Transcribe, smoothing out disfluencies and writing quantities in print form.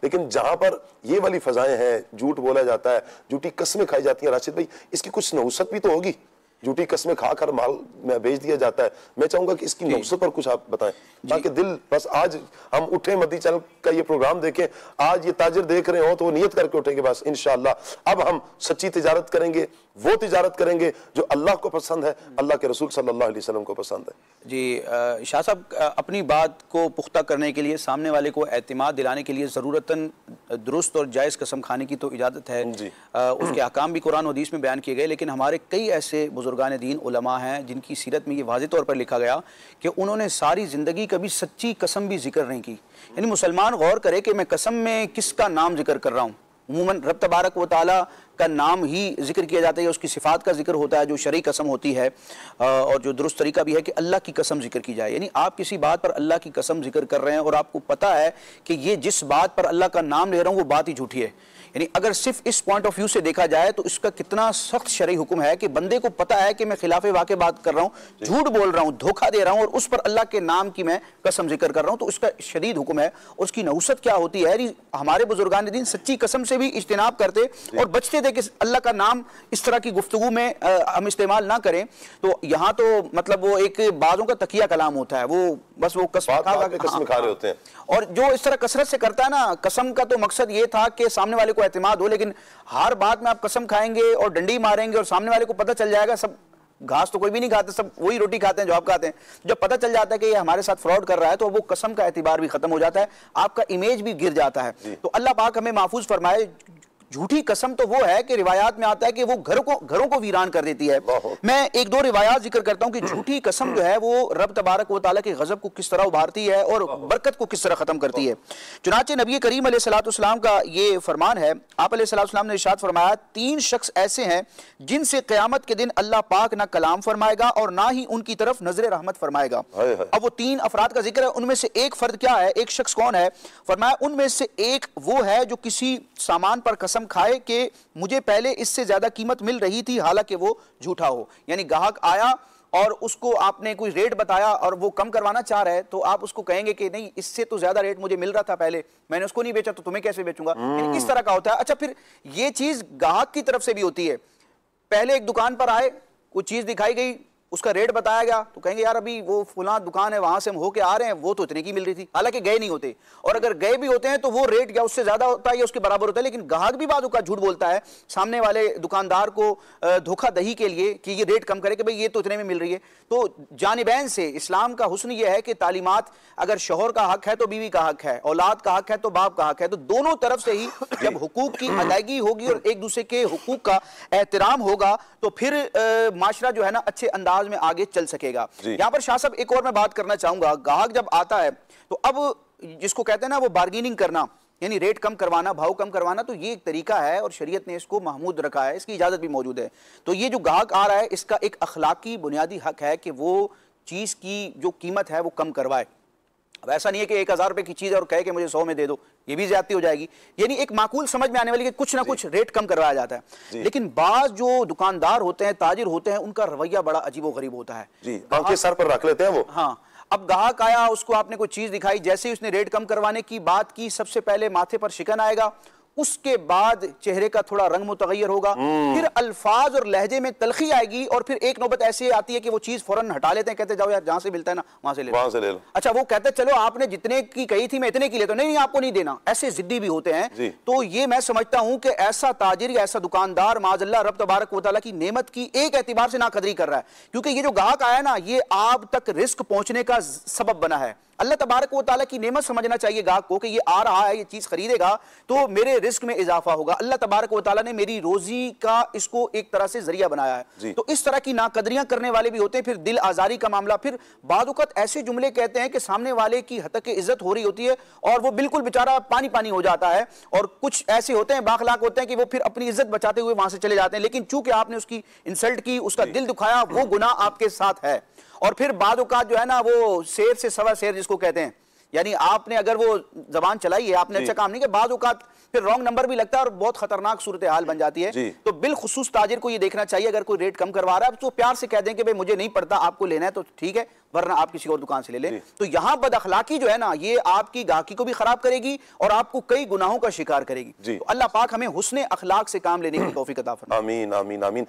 लेकिन जहां पर ये वाली फजाएं हैं, झूठ बोला जाता है, झूठी कस्में खाई जाती हैं, राशिद भाई इसकी कुछ नहुसत भी तो होगी। झूठी कस्में खाकर माल में भेज दिया जाता है। मैं चाहूंगा कि इसकी नहुसत पर कुछ आप बताएं, ताकि दिल बस आज हम उठे मदी चैनल का ये प्रोग्राम देखें, आज ये ताजिर देख रहे हो तो वो नियत करके उठेंगे बस इंशाअल्लाह अब हम सच्ची तिजारत करेंगे, वो तिजारत करेंगे जो अल्लाह को पसंद है, अल्लाह के रसूल सल्लल्लाहु अलैहि वसल्लम को पसंद है। जी शाह साहब, अपनी बात को पुख्ता करने के लिए, सामने वाले को एतमाद दिलाने के लिए ज़रूरतन दुरुस्त और जायज़ कसम खाने की तो इजाज़त है। उसके अहकाम भी कुरान और हदीस में बयान किए गए, लेकिन हमारे कई ऐसे बुजुर्गान दीन उलमा हैं जिनकी सीरत में ये वाज़ेह तौर पर लिखा गया कि उन्होंने सारी ज़िंदगी कभी सच्ची कसम भी जिक्र नहीं की। यानी मुसलमान गौर करे कि मैं कसम में किसका नाम जिक्र कर रहा हूँ। उमूमन रब तबारक व तआला का नाम ही जिक्र किया जाता है, उसकी सिफ़ात का जिक्र होता है जो शरई कसम होती है, और जो दुरुस्त तरीका भी है कि अल्लाह की कसम जिक्र की जाए। यानी आप किसी बात पर अल्लाह की कसम जिक्र कर रहे हैं और आपको पता है कि ये जिस बात पर अल्लाह का नाम ले रहा हूँ वो बात ही झूठी है। यानी अगर सिर्फ इस पॉइंट ऑफ व्यू से देखा जाए तो इसका कितना सख्त शरई हुक्म है कि बंदे को पता है कि मैं खिलाफे वाक़े बात कर रहा हूँ, झूठ बोल रहा हूँ, धोखा दे रहा हूँ और उस पर अल्लाह के नाम की मैं कसम जिक्र कर रहा हूँ, तो उसका शदीद हुक्म है। उसकी नहुसत क्या होती है? हमारे बुजुर्गान दीन सच्ची कसम से भी इज्तिनाब करते और बचते थे कि अल्लाह का नाम इस तरह की गुफ्तगू में हम इस्तेमाल ना करें। तो यहाँ तो मतलब वो एक बाजों का तकिया कलाम होता है, वो बस वो कसम खा रहे होते हैं। और जो इस तरह कसरत से करता है ना, कसम का तो मकसद ये था कि सामने वाले को एतमाद हो, लेकिन हर बात में आप कसम खाएंगे और डंडी मारेंगे और सामने वाले को पता चल जाएगा, सब घास तो कोई भी नहीं खाते, सब वही रोटी खाते हैं जो आप खाते हैं। जब पता चल जाता है कि ये हमारे साथ फ्रॉड कर रहा है तो वो कसम का एतबार भी खत्म हो जाता है, आपका इमेज भी गिर जाता है। तो अल्लाह पाक हमें महफूज फरमाए। झूठी कसम तो वो है कि रिवायात में आता है कि वो घरों को वीरान कर देती है। मैं एक दो रिवायात जिक्र करता हूं कि झूठी कसम जो है वो रब तबारक व तआला के गजब को किस तरह उभारती है और बरकत को किस तरह खत्म करती है। चुनाचे नबी करीम अलैहिस्सलाम का ये फरमान है, आप अलैहिस्सलाम ने इरशाद फरमाया, 3 शख्स ऐसे हैं जिनसे क़यामत के दिन अल्लाह पाक ना कलाम फरमाएगा और ना ही उनकी तरफ नजर रहमत फरमाएगा। अब वो 3 अफराद का जिक्र है, उनमें से एक फर्द क्या है, एक शख्स कौन है? फरमाया उनमें से एक वो है जो किसी सामान पर कसम खाए कि मुझे पहले इससे ज्यादा कीमत मिल रही थी, हालांकि वो झूठा हो। यानी ग्राहक आया और उसको आपने कोई रेट बताया और वो कम करवाना चाह रहा है, तो आप उसको कहेंगे कि नहीं, इससे तो ज्यादा रेट मुझे मिल रहा था पहले, मैंने उसको नहीं बेचा तो तुम्हें कैसे बेचूंगा। यानी इस तरह का होता है। अच्छा, फिर ये चीज ग्राहक की तरफ से भी होती है। पहले एक दुकान पर आए, कोई चीज दिखाई गई, उसका रेट बताया गया तो कहेंगे यार अभी वो फुला दुकान है वहां से हम होके आ रहे हैं, वो तो इतने की मिल रही थी, हालांकि गए नहीं होते। और अगर गए भी होते हैं तो वो रेट या उससे ज्यादा होता है या उसके बराबर होता है। लेकिन ग्राहक भी बाजू का झूठ बोलता है सामने वाले दुकानदार को धोखा दही के लिए कि ये रेट कम करे कि भाई ये तो इतने में मिल रही है। तो जानिबैन से इस्लाम का हुस्न ये है कि तालीमात, अगर शोहर का हक है तो बीवी का हक है, औलाद का हक है तो बाप का हक है, तो दोनों तरफ से ही जब हुकूक की अदायगी होगी और एक दूसरे के हुकूक का एहतराम होगा तो फिर माशरा जो है ना अच्छे अंदाज में आगे चल सकेगा। यहां पर शाह साहब एक और मैं बात करना चाहूंगा, ग्राहक जब आता है तो अब जिसको कहते हैं ना वो बार्गेनिंग करना, यानी रेट कम करवाना, भाव कम करवाना, तो ये एक तरीका है और शरीयत ने इसको महमूद रखा है, इसकी इजाजत भी मौजूद है। तो ये जो ग्राहक आ रहा है इसका एक अखलाकी बुनियादी हक है कि वो चीज की जो कीमत है वो कम करवाए। अब ऐसा नहीं है कि 1000 रुपए की चीज और कहे कि मुझे 100 में दे दो, ये भी ज्यादती हो जाएगी। यानी एक माकूल समझ में आने वाली कि कुछ ना कुछ रेट कम करवाया जाता है। लेकिन बाज जो दुकानदार होते हैं, ताजिर होते हैं, उनका रवैया बड़ा अजीबो गरीब होता है जी, आंखें सर पर रख लेते हैं वो। हाँ, अब ग्राहक आया, उसको आपने कोई चीज दिखाई, जैसे ही उसने रेट कम करवाने की बात की, सबसे पहले माथे पर शिकन आएगा, उसके बाद चेहरे का थोड़ा रंग मुतगय्यर होगा, फिर अल्फाज और लहजे में तलखी आएगी और फिर एक नौबत ऐसी आती है कि वो चीज फौरन हटा लेते हैं, कहते जाओ यार जहां से मिलता है ना वहां से ले लो। अच्छा, वो कहते चलो आपने जितने की कही थी मैं इतने की लेता हूं, नहीं आपको नहीं देना, ऐसे जिद्दी भी होते हैं। तो ये मैं समझता हूं कि ऐसा ताजिर या ऐसा दुकानदार माज़अल्लाह रब तबारक व तआला की नेमत की एक एतबार से नाकदरी कर रहा है, क्योंकि ये जो ग्राहक आया ना ये आप तक रिस्क पहुंचने का सबब बना है। अल्लाह तबारक व तआला की नेमत समझना चाहिए ग्राहक को कि ये आ रहा है, ये चीज खरीदेगा तो मेरे रिस्क में इजाफा होगा। अल्लाह तबारक व तआला ने मेरी रोजी का इसको एक तरह से जरिया बनाया है। तो इस तरह की नाकदरियां करने वाले भी होते हैं। फिर दिल आजारी का मामला, फिर बाद वक़्त ऐसे जुमले कहते हैं कि सामने वाले की हद तक इज्जत हो रही होती है और वो बिल्कुल बेचारा पानी पानी हो जाता है। और कुछ ऐसे होते हैं बाखलाक होते हैं कि वो फिर अपनी इज्जत बचाते हुए वहां से चले जाते हैं, लेकिन चूंकि आपने उसकी इंसल्ट की, उसका दिल दुखाया, वो गुनाह आपके साथ है। और फिर बाद औकात जो है ना वो शेर से सवा शेर जिसको कहते हैं यानी आपने अगर वो जबान चलाई है, आपने अच्छा काम नहीं किया, बाद औकात फिर रॉन्ग नंबर भी लगता है और बहुत खतरनाक सूरत हाल बन जाती है। तो बिलखुसूस ताजिर को ये देखना चाहिए, अगर कोई रेट कम करवा रहा है तो प्यार से कह दें कि भाई मुझे नहीं पड़ता, आपको लेना है तो ठीक है, वरना आप किसी और दुकान से ले लें। तो यहां बदअखलाकी जो है ना, ये आपकी गाहकी को भी खराब करेगी और आपको कई गुनाहों का शिकार करेगी। तो अल्लाह पाक हमें हुस्ने अखलाक से काम लेने की तौफीक अता फरमाए। आमीन आमीन आमीन।